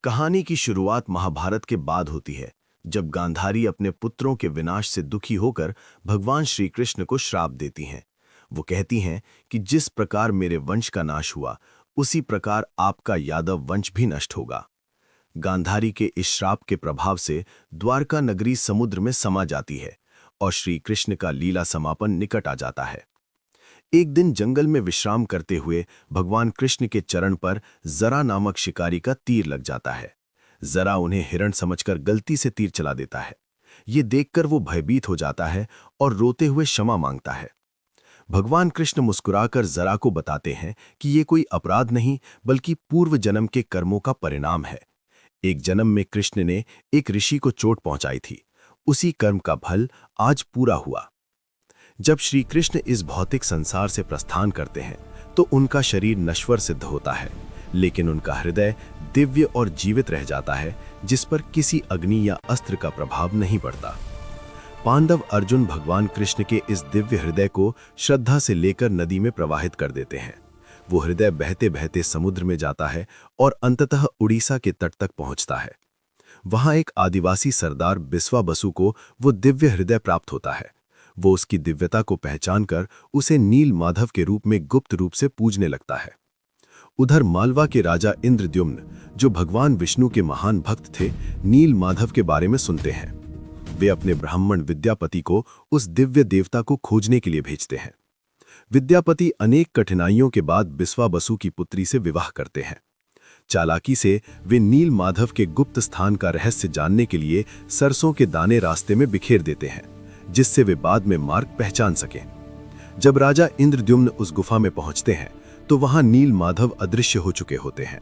कहानी की शुरुआत महाभारत के बाद होती है, जब गांधारी अपने पुत्रों के विनाश से दुखी होकर भगवान श्री कृष्ण को श्राप देती हैं। वो कहती हैं कि जिस प्रकार मेरे वंश का नाश हुआ, उसी प्रकार आपका यादव वंश भी नष्ट होगा। गांधारी के इस श्राप के प्रभाव से द्वारका नगरी समुद्र में समा जाती है और श्री कृष्ण का लीला समापन निकट आ जाता है। एक दिन जंगल में विश्राम करते हुए भगवान कृष्ण के चरण पर जरा नामक शिकारी का तीर लग जाता है। जरा उन्हें हिरण समझकर गलती से तीर चला देता है। ये देखकर वो भयभीत हो जाता है और रोते हुए क्षमा मांगता है। भगवान कृष्ण मुस्कुराकर जरा को बताते हैं कि ये कोई अपराध नहीं, बल्कि पूर्व जन्म के कर्मों का परिणाम है। एक जन्म में कृष्ण ने एक ऋषि को चोट पहुंचाई थी, उसी कर्म का फल आज पूरा हुआ। जब श्री कृष्ण इस भौतिक संसार से प्रस्थान करते हैं तो उनका शरीर नश्वर सिद्ध होता है, लेकिन उनका हृदय दिव्य और जीवित रह जाता है, जिस पर किसी अग्नि या अस्त्र का प्रभाव नहीं पड़ता। पांडव अर्जुन भगवान कृष्ण के इस दिव्य हृदय को श्रद्धा से लेकर नदी में प्रवाहित कर देते हैं। वो हृदय बहते बहते समुद्र में जाता है और अंततः उड़ीसा के तट तक पहुंचता है। वहां एक आदिवासी सरदार बिस्वा बसु को वो दिव्य हृदय प्राप्त होता है। वो उसकी दिव्यता को पहचानकर उसे नील माधव के रूप में गुप्त रूप से पूजने लगता है। उधर मालवा के राजा इंद्रद्युम्न, जो भगवान विष्णु के महान भक्त थे, नील माधव के बारे में सुनते हैं। वे अपने ब्राह्मण विद्यापति को उस दिव्य देवता को खोजने के लिए भेजते हैं। विद्यापति अनेक कठिनाइयों के बाद बिस्वा बसु की पुत्री से विवाह करते हैं। चालाकी से वे नील माधव के गुप्त स्थान का रहस्य जानने के लिए सरसों के दाने रास्ते में बिखेर देते हैं, जिससे वे बाद में मार्ग पहचान सकें। जब राजा इंद्रद्युम्न उस गुफा में पहुंचते हैं तो वहां नील माधव अदृश्य हो चुके होते हैं।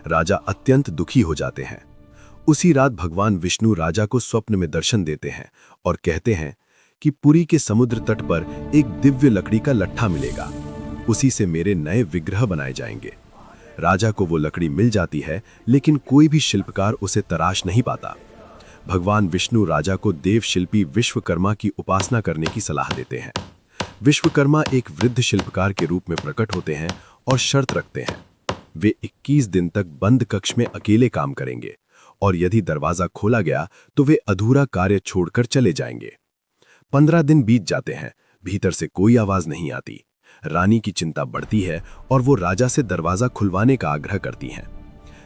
राजा अत्यंत दुखी हो जाते हैं। उसी रात भगवान विष्णु राजा को स्वप्न में दर्शन देते हैं और कहते हैं कि पुरी के समुद्र तट पर एक दिव्य लकड़ी का लट्ठा मिलेगा, उसी से मेरे नए विग्रह बनाए जाएंगे। राजा को वो लकड़ी मिल जाती है, लेकिन कोई भी शिल्पकार उसे तराश नहीं पाता। भगवान विष्णु राजा को देव शिल्पी विश्वकर्मा की उपासना करने की सलाह देते हैं। विश्वकर्मा एक वृद्ध शिल्पकार के रूप में प्रकट होते हैं और शर्त रखते हैं। वे 21 दिन तक बंद कक्ष में अकेले काम करेंगे और यदि दरवाजा खोला गया तो वे अधूरा कार्य छोड़कर चले जाएंगे। 15 दिन बीत जाते हैं, भीतर से कोई आवाज नहीं आती। रानी की चिंता बढ़ती है और वो राजा से दरवाजा खुलवाने का आग्रह करती हैं।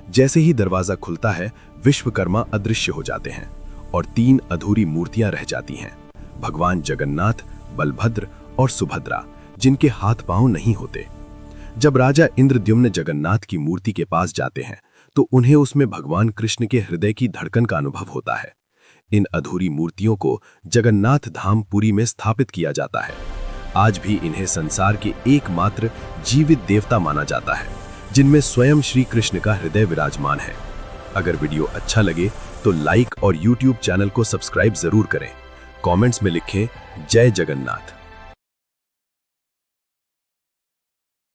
जैसे ही दरवाजा खुलता है, विश्वकर्मा अदृश्य हो जाते हैं और 3 अधूरी मूर्तियां रह जाती हैं। भगवान जगन्नाथ, बलभद्र और सुभद्रा, जिनके हाथ पांव नहीं होते। जब राजा इंद्रद्युम्न जगन्नाथ की मूर्ति के पास जाते हैं तो उन्हें उसमें भगवान कृष्ण के हृदय की धड़कन का अनुभव होता है। इन अधूरी मूर्तियों को जगन्नाथ धाम पुरी में स्थापित किया जाता है। आज भी इन्हें संसार के एकमात्र जीवित देवता माना जाता है, जिनमें स्वयं श्री कृष्ण का हृदय विराजमान है। अगर वीडियो अच्छा लगे तो लाइक और YouTube चैनल को सब्सक्राइब जरूर करें। कमेंट्स में लिखें जय जगन्नाथ।